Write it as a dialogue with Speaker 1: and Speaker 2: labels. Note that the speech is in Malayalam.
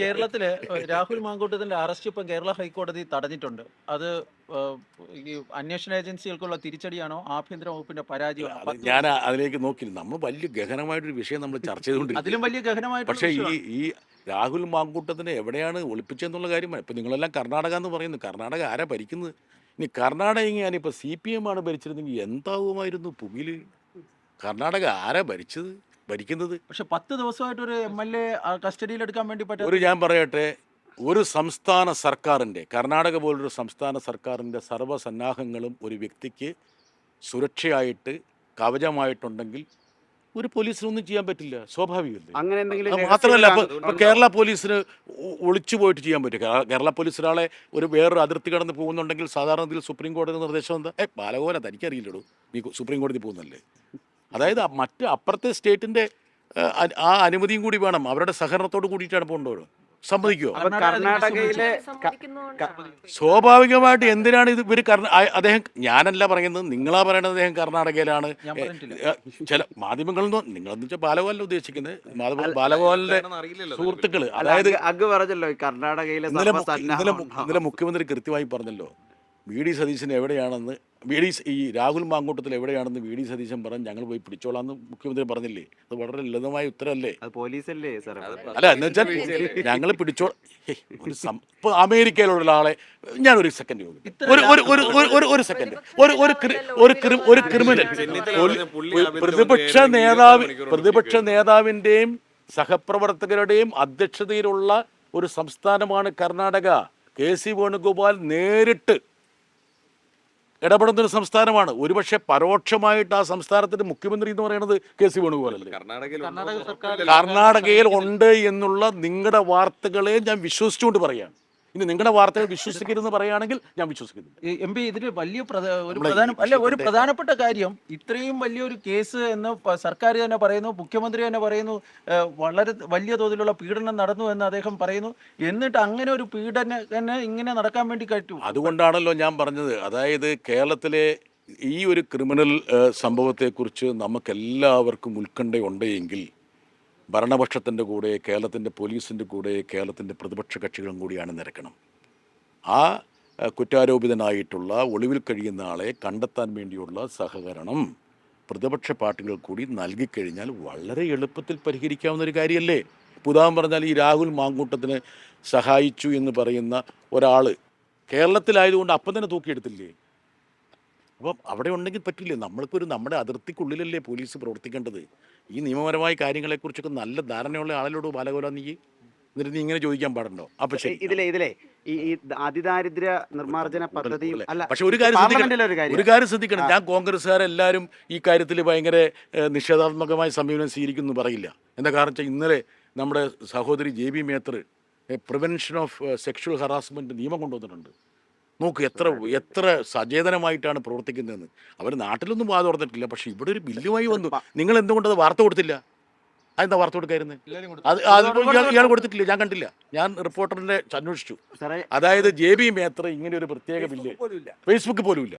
Speaker 1: കേരളത്തില് രാഹുൽ മാങ്കൂട്ടത്തിന്റെ അറസ്റ്റ് ഇപ്പം കേരള ഹൈക്കോടതി തടഞ്ഞിട്ടുണ്ട്. അത് ഈ അന്വേഷണ ഏജൻസികൾക്കുള്ള തിരിച്ചടിയാണോ ആഭ്യന്തര വകുപ്പിന്റെ പരാജയമാണോ?
Speaker 2: അത് ഞാൻ അതിലേക്ക് നോക്കില്ല. നമ്മൾ വലിയ ഗഹനമായിട്ടൊരു വിഷയം നമ്മൾ ചർച്ച ചെയ്തുകൊണ്ടിരിക്കുക.
Speaker 1: അതിലും വലിയ ഗഹനമായിട്ടുള്ള
Speaker 2: പക്ഷേ
Speaker 1: വിഷയമാണ്.
Speaker 2: ഈ രാഹുൽ മാങ്കൂട്ടത്തിനെ എവിടെയാണ് ഒളിപ്പിച്ചെന്നുള്ള കാര്യമാണ്. ഇപ്പം നിങ്ങളെല്ലാം കർണാടക എന്ന് പറയുന്നു. കർണാടക ആരാ ഭരിക്കുന്നത്? ഇനി കർണാടക ഞാനിപ്പോൾ CPM ആണ് ഭരിച്ചിരുന്നെങ്കിൽ എന്താവുമായിരുന്നു പുകിൽ? കർണാടക ആരാ ഭരിക്കുന്നത്?
Speaker 1: പക്ഷെ 10 ദിവസമായിട്ട് ഒരു MLA കസ്റ്റഡിയിൽ എടുക്കാൻ വേണ്ടി പറ്റാത്ത
Speaker 2: ഞാൻ പറയട്ടെ, ഒരു സംസ്ഥാന സർക്കാരിൻ്റെ, കർണാടക പോലൊരു സംസ്ഥാന സർക്കാരിൻ്റെ സർവ്വസന്നാഹങ്ങളും ഒരു വ്യക്തിക്ക് സുരക്ഷയായിട്ട് കവചമായിട്ടുണ്ടെങ്കിൽ ഒരു പോലീസിനൊന്നും ചെയ്യാൻ പറ്റില്ല. സ്വാഭാവികമല്ലേ?
Speaker 3: അങ്ങനെ എന്തെങ്കിലും
Speaker 2: അത് മാത്രമല്ല, ഇപ്പോൾ കേരള പോലീസിന് ഒളിച്ചു പോയിട്ട് ചെയ്യാൻ പറ്റും. കേരള പോലീസ് ഒരാളെ വേറൊരു അതിർത്തി കടന്ന് പോകുന്നുണ്ടെങ്കിൽ സാധാരണ ഇതിൽ സുപ്രീം കോടതി നിർദ്ദേശം എന്താ? ബാലഗോപാല തനിക്കറിയില്ലടൂ, നീ സുപ്രീം കോടതി പോകുന്നല്ലേ. അതായത് മറ്റ് അപ്പുറത്തെ സ്റ്റേറ്റിൻ്റെ ആ അനുമതിയും കൂടി വേണം. അവരുടെ സഹകരണത്തോട് കൂടിയിട്ടാണ് പോകേണ്ടത്. സമ്മതിക്കുമോ?
Speaker 3: കർണാടകയിലെ
Speaker 2: സ്വാഭാവികമായിട്ട് എന്തിനാണ് ഇത് അദ്ദേഹം, ഞാനല്ല പറയുന്നത്, നിങ്ങളാ പറയണത് അദ്ദേഹം കർണാടകയിലാണ്.
Speaker 1: ഞാൻ പറഞ്ഞിട്ടില്ല.
Speaker 2: ചില മാധ്യമങ്ങളിൽ നിന്ന് നിങ്ങളെന്ന് വെച്ചാൽ ബാലഗോപാലിനെ ഉദ്ദേശിക്കുന്നത്, ബാലഗോപാലിന്റെ സുഹൃത്തുക്കള്. അതായത്
Speaker 3: അഗ് പറഞ്ഞല്ലോ കർണാടകയിലെ
Speaker 2: ഇന്നലെ മുഖ്യമന്ത്രി കൃത്യമായി പറഞ്ഞല്ലോ, VD സതീശൻ എവിടെയാണെന്ന്, ഈ രാഹുൽ മാങ്കൂട്ടത്തിൽ എവിടെയാണെന്ന് VD സതീശൻ പറഞ്ഞ് ഞങ്ങൾ പോയി പിടിച്ചോളാന്ന് മുഖ്യമന്ത്രി പറഞ്ഞില്ലേ? അത് വളരെ ലളിതമായ ഉത്തരമല്ലേ?
Speaker 3: പോലീസല്ലേ സാർ?
Speaker 2: അല്ല, എന്ന് വെച്ചാൽ ഞങ്ങൾ ഇപ്പൊ അമേരിക്കയിലുള്ള ആളെ, ഞാനൊരു സെക്കൻഡ് ഒരു സെക്കൻഡ്, ഒരു ക്രിമിനൽ പ്രതിപക്ഷ നേതാവിന്റെയും സഹപ്രവർത്തകരുടെയും അധ്യക്ഷതയിലുള്ള ഒരു സംസ്ഥാനമാണ് കർണാടക. KC വേണുഗോപാൽ നേരിട്ട് ഇടപെടുന്നൊരു സംസ്ഥാനമാണ്. ഒരുപക്ഷെ പരോക്ഷമായിട്ട് ആ സംസ്ഥാനത്തിന്റെ മുഖ്യമന്ത്രി എന്ന് പറയുന്നത് KC വേണുഗോപാലല്ലേ? കർണാടകയിൽ ഉണ്ട് എന്നുള്ള നിങ്ങളുടെ വാർത്തകളെ ഞാൻ വിശ്വസിച്ചുകൊണ്ട് പറയാണ്. ഇനി നിങ്ങളുടെ വാർത്തകൾ വിശ്വസിക്കരുതെന്ന് പറയുകയാണെങ്കിൽ ഞാൻ വിശ്വസിക്കുന്നില്ല.
Speaker 1: MP ഇതിൽ വലിയ ഒരു പ്രധാനപ്പെട്ട കാര്യം, ഇത്രയും വലിയൊരു കേസ് എന്ന് സർക്കാർ തന്നെ പറയുന്നു, മുഖ്യമന്ത്രി തന്നെ പറയുന്നു, വളരെ വലിയ തോതിലുള്ള പീഡനം നടന്നു എന്ന് അദ്ദേഹം പറയുന്നു. എന്നിട്ട് അങ്ങനെ ഒരു പീഡനം ഇങ്ങനെ നടക്കാൻ വേണ്ടി കഴിയും.
Speaker 2: അതുകൊണ്ടാണല്ലോ ഞാൻ പറഞ്ഞത്, അതായത് കേരളത്തിലെ ഈ ഒരു ക്രിമിനൽ സംഭവത്തെക്കുറിച്ച് നമുക്കെല്ലാവർക്കും ഉത്കണ്ഠയുണ്ടെങ്കിൽ ഭരണപക്ഷത്തിൻ്റെ കൂടെ, കേരളത്തിൻ്റെ പോലീസിൻ്റെ കൂടെ, കേരളത്തിൻ്റെ പ്രതിപക്ഷ കക്ഷികളും കൂടിയാണ് നിരക്കണം. ആ കുറ്റാരോപിതനായിട്ടുള്ള, ഒളിവിൽ കഴിയുന്ന ആളെ കണ്ടെത്താൻ വേണ്ടിയുള്ള സഹകരണം പ്രതിപക്ഷ പാർട്ടികൾ കൂടി നൽകിക്കഴിഞ്ഞാൽ വളരെ എളുപ്പത്തിൽ പരിഹരിക്കാവുന്ന ഒരു കാര്യമല്ലേ? ഉദാഹരണം പറഞ്ഞാൽ, ഈ രാഹുൽ മാങ്കൂട്ടത്തിന് സഹായിച്ചു എന്ന് പറയുന്ന ഒരാൾ കേരളത്തിലായതുകൊണ്ട് അപ്പം തന്നെ തൂക്കിയെടുത്തില്ലേ? അപ്പം അവിടെ ഉണ്ടെങ്കിൽ പറ്റില്ലേ? നമ്മുടെ അതിർത്തിക്കുള്ളിലല്ലേ പോലീസ് പ്രവർത്തിക്കേണ്ടത്? ഈ നിയമപരമായ കാര്യങ്ങളെക്കുറിച്ചൊക്കെ നല്ല ധാരണയുള്ള ആളിലോട് ബാലഗോപാല നീ എന്നിട്ട് നീ ഇങ്ങനെ ചോദിക്കാൻ പാടുണ്ടോ? അപ്പം ശരി,
Speaker 3: ഇതിലെ ഈ അതിദാരിദ്ര്യ നിർമ്മാർജ്ജന പദ്ധതി അല്ല.
Speaker 2: പക്ഷെ ഒരു കാര്യം ശ്രദ്ധിക്കണം, ഞാൻ കോൺഗ്രസ്സുകാരെല്ലാവരും ഈ കാര്യത്തിൽ ഭയങ്കര നിഷേധാത്മകമായ സമീപനം സ്വീകരിക്കുന്നു പറയില്ല. എന്താ കാരണം വെച്ചാൽ, ഇന്നലെ നമ്മുടെ സഹോദരി JB Mather prevention of sexual harassment നിയമം കൊണ്ടുവന്നിട്ടുണ്ട്. നോക്ക് എത്ര സചേതനമായിട്ടാണ് പ്രവർത്തിക്കുന്നതെന്ന്. അവർ നാട്ടിലൊന്നും വാദം ഓർത്തിട്ടില്ല, പക്ഷെ ഇവിടെ ഒരു ബില്ലുമായി വന്നു. നിങ്ങൾ എന്തുകൊണ്ടത് വാർത്ത കൊടുത്തില്ല? അതെന്താ വാർത്ത കൊടുക്കായിരുന്നത്? ഇയാൾ കൊടുത്തിട്ടില്ല, ഞാൻ കണ്ടില്ല. ഞാൻ റിപ്പോർട്ടറിനെ അന്വേഷിച്ചു. അതായത് JB മേത്തർ ഇങ്ങനെ ഒരു പ്രത്യേക ബില്ല് ഫേസ്ബുക്ക് പോലും ഇല്ല.